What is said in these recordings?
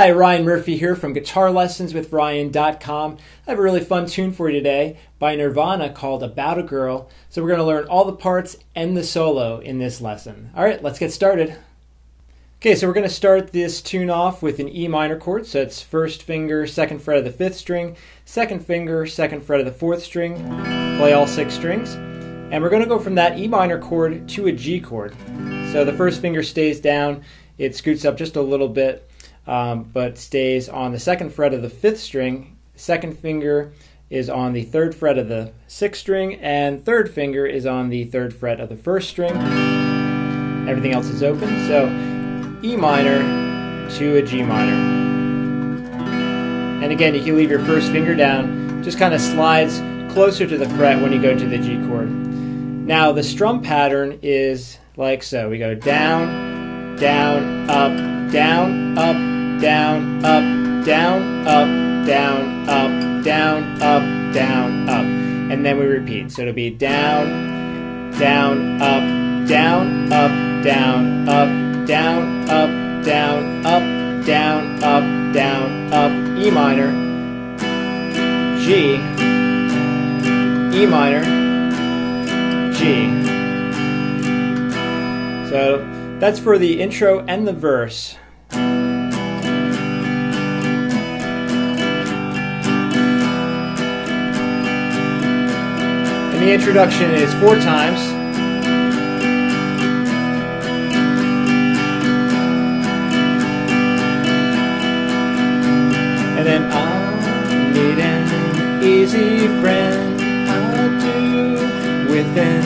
Hi, Ryan Murphy here from GuitarLessonsWithRyan.com. I have a really fun tune for you today by Nirvana called About a Girl. So we're going to learn all the parts and the solo in this lesson. All right, let's get started. Okay, so we're going to start this tune off with an E minor chord. So it's first finger, second fret of the fifth string, second finger, second fret of the fourth string. Play all six strings. And we're going to go from that E minor chord to a G chord. So the first finger stays down. It scoots up just a little bit, but stays on the second fret of the fifth string. Second finger is on the third fret of the sixth string, and third finger is on the third fret of the first string. Everything else is open. So E minor to a G minor. And again, you can leave your first finger down. Just kind of slides closer to the fret when you go to the G chord. Now the strum pattern is like so. We go down, down, up, down, up, down, up, down, up, down, up, down, up, down, up. And then we repeat. So it'll be down, down, up, down, up, down, up, down, up, down, up, down, up, down, up, E minor, G, E minor, G. So that's for the intro and the verse. And the introduction is 4 times. And then I need an easy friend, I do, within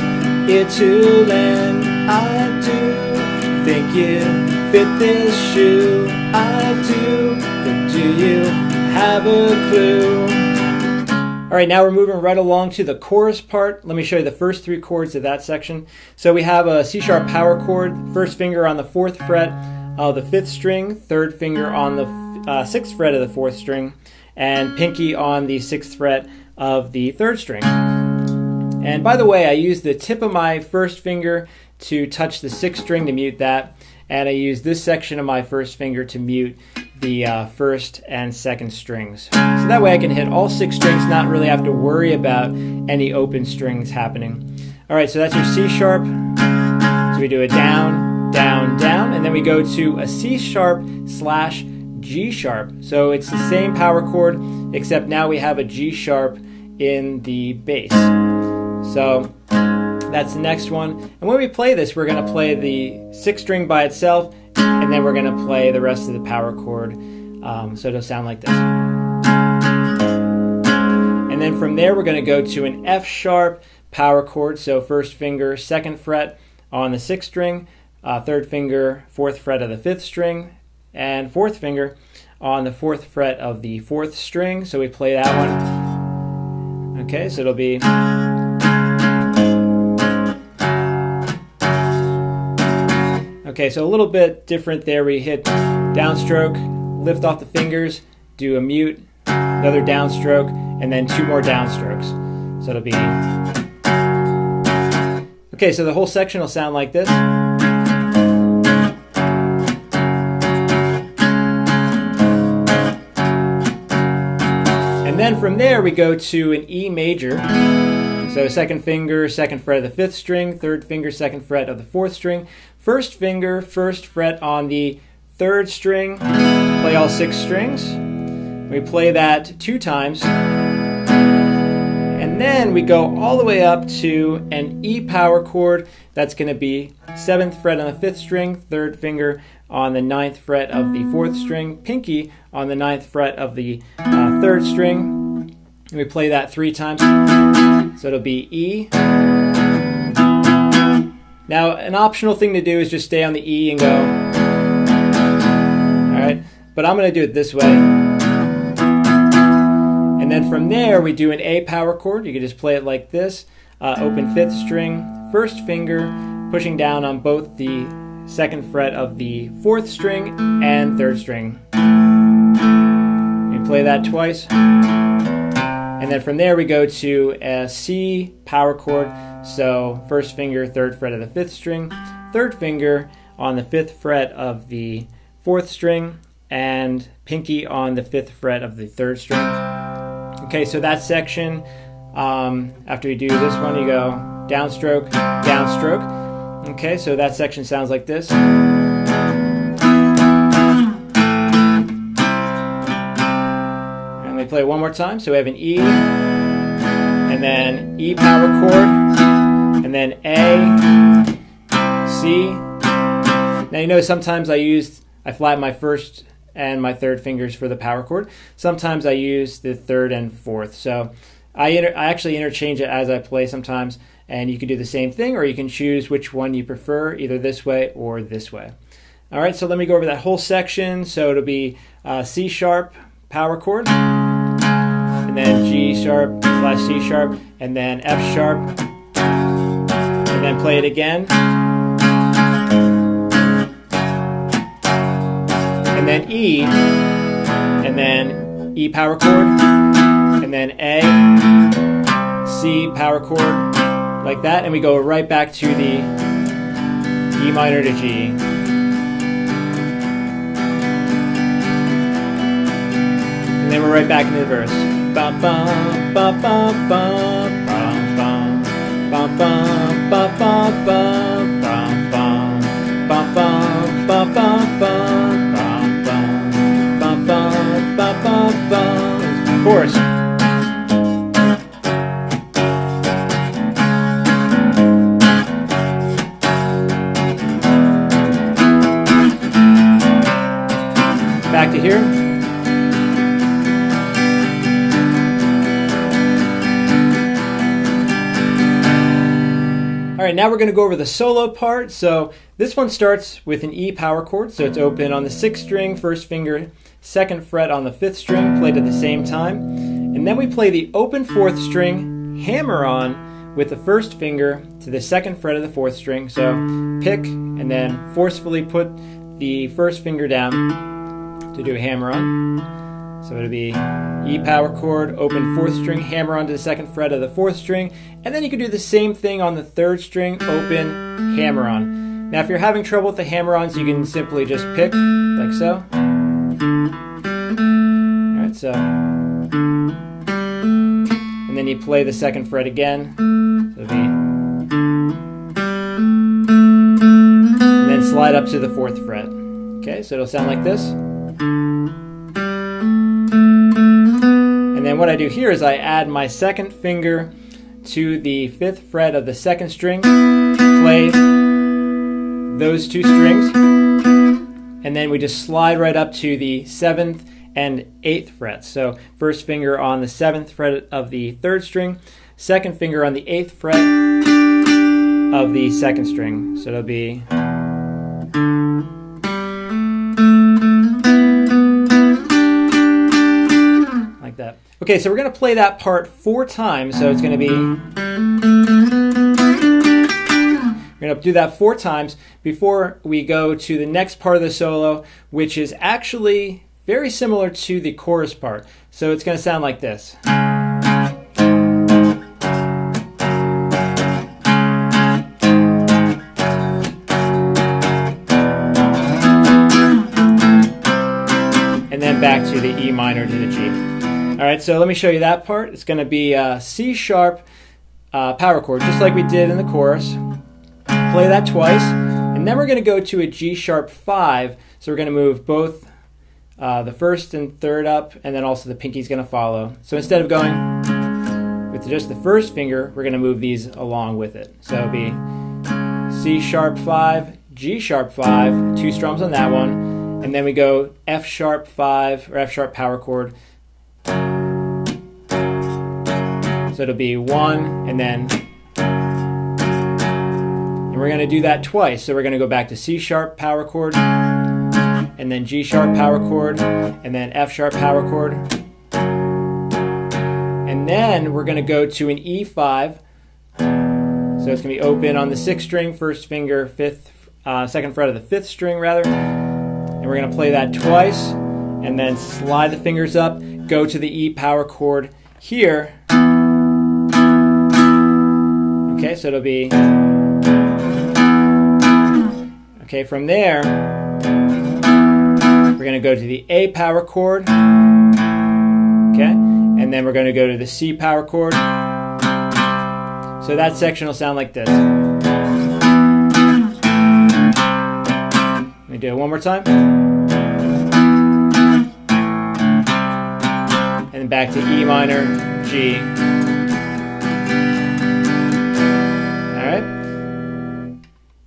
it to lend, I do, think you fit this shoe, I do, but do you have a clue? Alright, now we're moving right along to the chorus part. Let me show you the first 3 chords of that section. So we have a C sharp power chord, first finger on the 4th fret of the 5th string, third finger on the 6th fret of the 4th string, and pinky on the 6th fret of the 3rd string. And by the way, I use the tip of my first finger to touch the 6th string to mute that, and I use this section of my first finger to mute the 1st and 2nd strings. So that way I can hit all 6 strings, not really have to worry about any open strings happening. Alright, so that's your C sharp. So we do a down, down, down, and then we go to a C sharp slash G sharp. So it's the same power chord, except now we have a G sharp in the bass. So that's the next one. And when we play this, we're going to play the 6th string by itself, and then we're going to play the rest of the power chord. So it'll sound like this. And then from there, we're going to go to an F sharp power chord. So first finger, 2nd fret on the 6th string, 3rd finger, 4th fret of the 5th string, and 4th finger on the 4th fret of the 4th string. So we play that one. Okay, so it'll be... Okay, so a little bit different there. We hit downstroke, lift off the fingers, do a mute, another downstroke, and then 2 more downstrokes. So it'll be... Okay, so the whole section will sound like this. And then from there we go to an E major. So 2nd finger, 2nd fret of the 5th string, 3rd finger, 2nd fret of the 4th string, 1st finger, 1st fret on the 3rd string, play all 6 strings. We play that 2 times. And then we go all the way up to an E power chord. That's going to be 7th fret on the 5th string, 3rd finger on the 9th fret of the 4th string, pinky on the 9th fret of the 3rd string. And we play that 3 times. So it'll be E. Now, an optional thing to do is just stay on the E and go. Alright, but I'm going to do it this way. And then from there, we do an A power chord. You can just play it like this. Open 5th string, 1st finger, pushing down on both the 2nd fret of the 4th string and 3rd string. You play that twice. And then from there we go to a C power chord. So 1st finger, 3rd fret of the 5th string, 3rd finger on the 5th fret of the 4th string, and pinky on the 5th fret of the 3rd string. Okay, so that section, after you do this one, you go downstroke, downstroke. Okay, so that section sounds like this. And we play it one more time. So we have an E, and then E power chord, and then A, C. Now you know sometimes I flatten my 1st and my 3rd fingers for the power chord. Sometimes I use the 3rd and 4th. So I actually interchange it as I play sometimes, and you can do the same thing, or you can choose which one you prefer, either this way or this way. All right, so let me go over that whole section. So it'll be C sharp power chord, and then G sharp / C sharp, and then F sharp, and then play it again. And then E, and then E power chord, and then A, C power chord, like that, and we go right back to the E minor to G. And then we're right back into the verse. Bum, bum, bum, bum, bum, bum, bum, bum, bum, bum, bum, bum, bum, bum, bum, bum, bum, bum. Chorus. Back to here. All right, now we're going to go over the solo part. So this one starts with an E power chord, so it's open on the 6th string, 1st finger, 2nd fret on the 5th string, played at the same time. And then we play the open 4th string, hammer on with the 1st finger to the 2nd fret of the 4th string. So pick and then forcefully put the 1st finger down to do a hammer on. So it'll be E power chord, open 4th string, hammer on to the 2nd fret of the 4th string. And then you can do the same thing on the 3rd string, open, hammer on. Now if you're having trouble with the hammer-ons, you can simply just pick, like so. Alright, so. And then you play the 2nd fret again. So it'll be. And then slide up to the 4th fret. Okay, so it'll sound like this. And then what I do here is I add my 2nd finger to the 5th fret of the 2nd string, play those 2 strings, and then we just slide right up to the 7th and 8th frets. So 1st finger on the 7th fret of the 3rd string, 2nd finger on the 8th fret of the 2nd string. So it'll be like that. Okay, so we're going to play that part 4 times, so it's going to be, we're going to do that 4 times before we go to the next part of the solo, which is actually very similar to the chorus part. So it's going to sound like this. And then back to the E minor to the G. Alright, so let me show you that part. It's going to be C sharp power chord, just like we did in the chorus. Play that twice, and then we're going to go to a G sharp 5. So we're going to move both the 1st and 3rd up, and then also the pinky's going to follow. So instead of going with just the 1st finger, we're going to move these along with it. So it'll be C sharp 5, G sharp 5, 2 strums on that one, and then we go F sharp 5, or F sharp power chord. So it'll be 1, and then, and we're going to do that twice. So we're going to go back to C sharp power chord, and then G sharp power chord, and then F sharp power chord. And then we're going to go to an E5. So it's going to be open on the 6th string, 1st finger, 2nd fret of the 5th string rather. And we're going to play that twice, and then slide the fingers up, go to the E power chord here. Okay, so it'll be, okay, from there, we're going to go to the A power chord, okay, and then we're going to go to the C power chord. So that section will sound like this. Let me do it one more time. And then back to E minor, G. All right.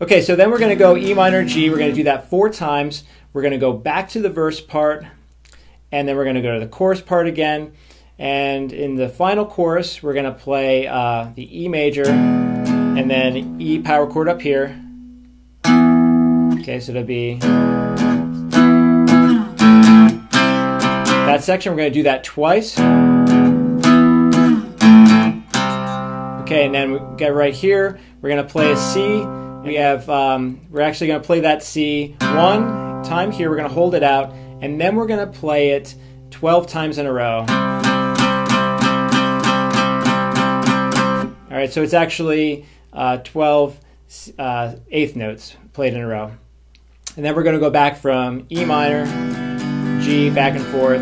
Okay, so then we're going to go E minor, G. We're going to do that 4 times. We're going to go back to the verse part, and then we're going to go to the chorus part again. And in the final chorus, we're going to play the E major and then E power chord up here. Okay, so it'll be that section. We're going to do that twice. Okay, and then we get right here. We're going to play a C. We have we're actually going to play that C 1 time here. We're going to hold it out, and then we're going to play it 12 times in a row. All right, so it's actually 12 eighth notes played in a row. And then we're going to go back from E minor, G, back and forth.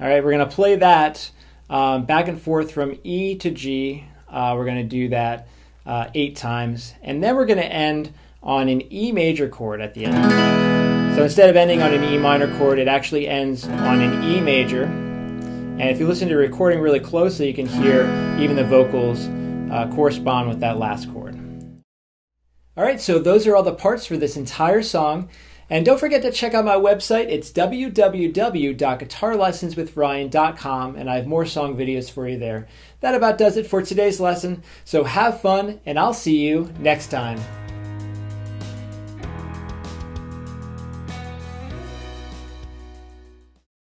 All right, we're going to play that back and forth from E to G. We're going to do that 8 times. And then we're going to end on an E major chord at the end. So instead of ending on an E minor chord, it actually ends on an E major. And if you listen to the recording really closely, you can hear even the vocals correspond with that last chord. All right, so those are all the parts for this entire song. And don't forget to check out my website. It's www.guitarlessonswithryan.com, and I have more song videos for you there. That about does it for today's lesson. So have fun, and I'll see you next time.